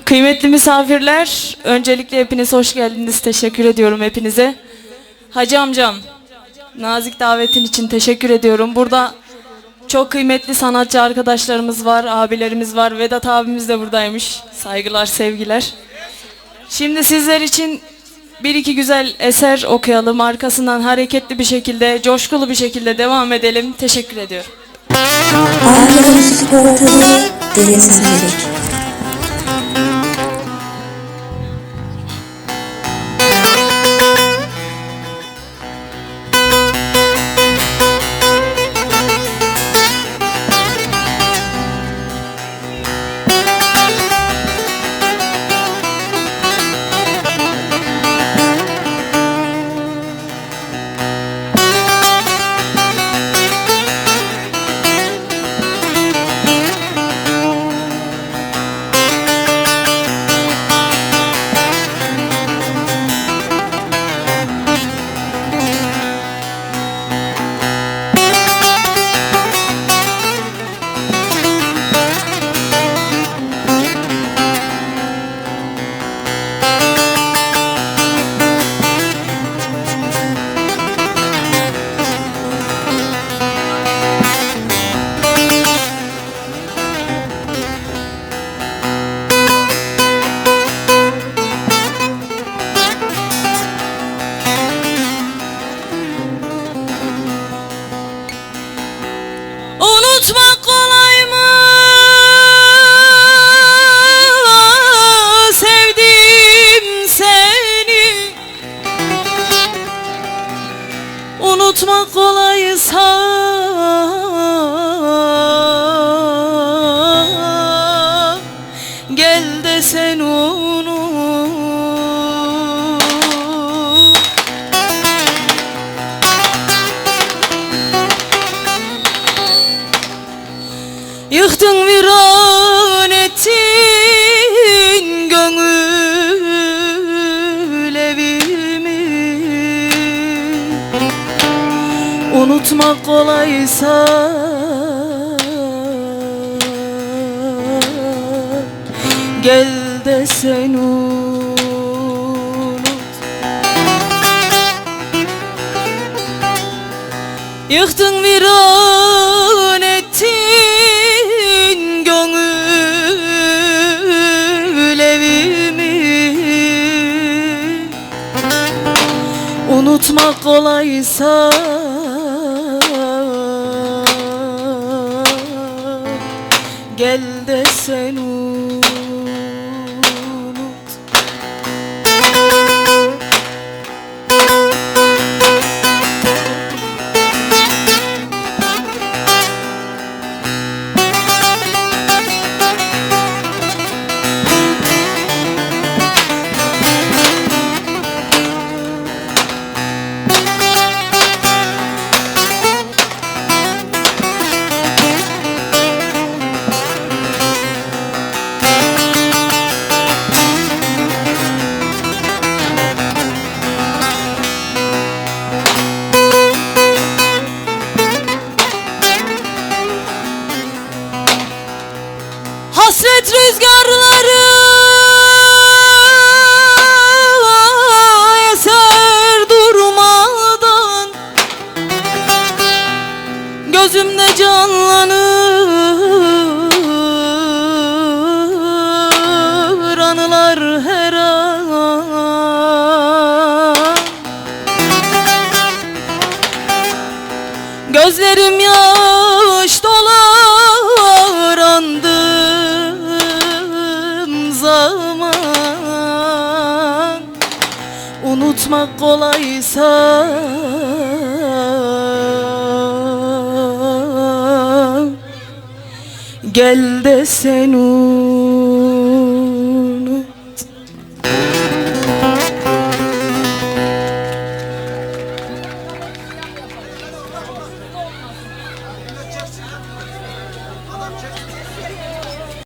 Kıymetli misafirler, öncelikle hepiniz hoş geldiniz. Teşekkür ediyorum hepinize. Hacı amcam, nazik davetin için teşekkür ediyorum. Burada çok kıymetli sanatçı arkadaşlarımız var, abilerimiz var. Vedat abimiz de buradaymış. Saygılar, sevgiler. Şimdi sizler için bir iki güzel eser okuyalım. Arkasından hareketli bir şekilde, coşkulu bir şekilde devam edelim. Teşekkür ediyorum. Ağrı müzik ortamı Deniz Melek. Unutmak kolay mı? Sevdim seni. Unutmak kolaysa gel de sen unut. Yıktın viran ettin gönül evimi. Unutmak kolaysa gel de sen unut. Yıktın viran ettin gönül evimi. Unutmak kolaysa gel de sen unut. Hasret rüzgarları eser durmadan, gözümde canlanır anılar her an. Gözlerim yaş dolar andığım zaman. Unutmak kolaysa gel de sen unut.